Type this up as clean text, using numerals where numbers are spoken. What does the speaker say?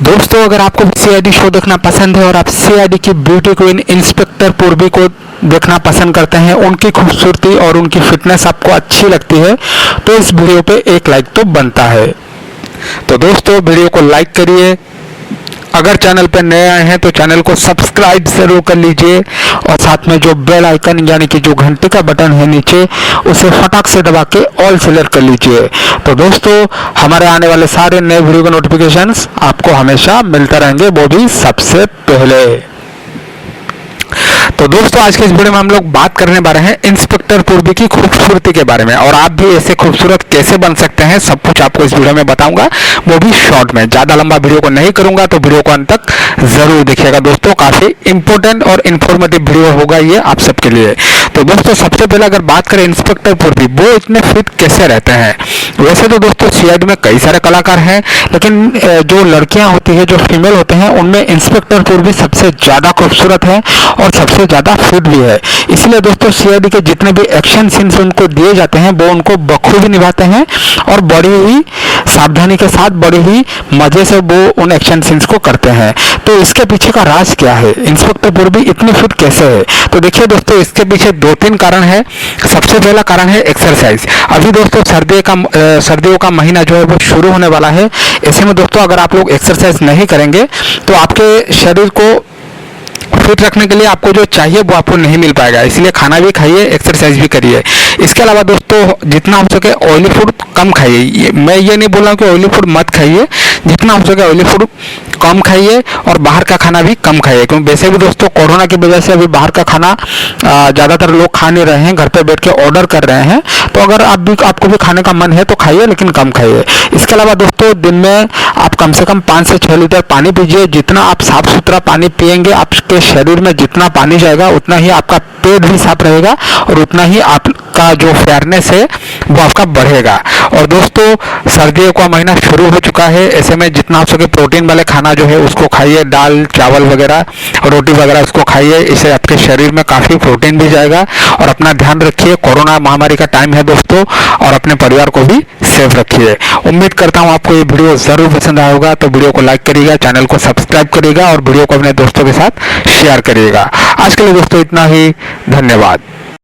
दोस्तों अगर आपको सीआईडी शो देखना पसंद है और आप सीआईडी की ब्यूटी क्वीन इंस्पेक्टर पूर्वी को देखना पसंद करते हैं, उनकी खूबसूरती और उनकी फिटनेस आपको अच्छी लगती है, तो इस वीडियो पे एक लाइक तो बनता है। तो दोस्तों वीडियो को लाइक करिए, अगर चैनल पर नए आए हैं तो चैनल को सब्सक्राइब जरूर कर लीजिए और साथ में जो बेल आइकन यानी कि जो घंटे का बटन है नीचे, उसे फटाक से दबा के ऑल सेलेक्ट कर लीजिए। तो दोस्तों हमारे आने वाले सारे नए वीडियो के नोटिफिकेशंस आपको हमेशा मिलते रहेंगे, वो भी सबसे पहले। तो दोस्तों आज के इस वीडियो में हम लोग बात करने वाले हैं इंस्पेक्टर पूर्वी की खूबसूरती के बारे में, और आप भी ऐसे खूबसूरत कैसे बन सकते हैं सब कुछ आपको इस वीडियो में बताऊंगा, वो भी शॉर्ट में। ज्यादा लंबा वीडियो को नहीं करूंगा, तो वीडियो को अंत तक जरूर देखिएगा दोस्तों, काफी इंपॉर्टेंट और इन्फॉर्मेटिव वीडियो होगा ये आप सबके लिए। तो दोस्तों सबसे पहले अगर बात करें इंस्पेक्टर पूर्वी, वो इतने फिट कैसे रहते हैं। वैसे तो दोस्तों सीआईडी में कई सारे कलाकार हैं, लेकिन जो लड़कियां होती है, जो फीमेल होते हैं, उनमें इंस्पेक्टर पूर्वी सबसे ज्यादा खूबसूरत है और सबसे ज्यादा फिट भी है। इसलिए दोस्तों सीआईडी के जितने भी एक्शन सीन्स उनको दिए जाते हैं, वो उनको बखूबी निभाते हैं और बड़ी ही सावधानी के साथ, बड़ी ही मजे से वो उन एक्शन सीन्स को करते हैं। तो इसके पीछे का राज क्या है, इंस्पेक्टर पूर्वी इतनी फिट कैसे है? तो देखिए दोस्तों, इसके पीछे दो तीन कारण है। सबसे पहला कारण है एक्सरसाइज। अभी दोस्तों सर्दियों का महीना जो है वो शुरू होने वाला है। ऐसे में दोस्तों अगर आप लोग एक्सरसाइज नहीं करेंगे तो आपके शरीर को फिट रखने के लिए आपको जो चाहिए वो आपको नहीं मिल पाएगा। इसलिए खाना भी खाइए, एक्सरसाइज भी करिए। इसके अलावा दोस्तों जितना हो सके ऑयली फूड कम खाइए। मैं ये नहीं बोल रहा हूँ कि ऑयली फूड मत खाइए, जितना हो सके ऑयली फूड कम खाइए और बाहर का खाना भी कम खाइए, क्योंकि वैसे भी दोस्तों कोरोना की वजह से अभी बाहर का खाना ज़्यादातर लोग खा नहीं रहे हैं, घर पे बैठ के ऑर्डर कर रहे हैं। तो अगर आपको भी खाने का मन है तो खाइए, लेकिन कम खाइए। इसके अलावा दोस्तों दिन में आप कम से कम 5 से 6 लीटर पानी पीजिए। जितना आप साफ सुथरा पानी पिएंगे, आपके शरीर में जितना पानी जाएगा उतना ही आपका पेट भी साफ रहेगा और उतना ही आपका जो फेयरनेस है वो आपका बढ़ेगा। और दोस्तों सर्दियों का महीना शुरू हो चुका है, ऐसे में जितना हो सके प्रोटीन वाले खाना जो है उसको खाइए, दाल चावल वगैरह, रोटी वगैरह उसको खाइए। इससे आपके शरीर में काफ़ी प्रोटीन भी जाएगा। और अपना ध्यान रखिए, कोरोना महामारी का टाइम है दोस्तों, और अपने परिवार को भी सेफ रखिए। उम्मीद करता हूँ आपको ये वीडियो ज़रूर पसंद आया होगा। तो वीडियो को लाइक करिएगा, चैनल को सब्सक्राइब करिएगा और वीडियो को अपने दोस्तों के साथ शेयर करिएगा। आज के लिए दोस्तों इतना ही, धन्यवाद।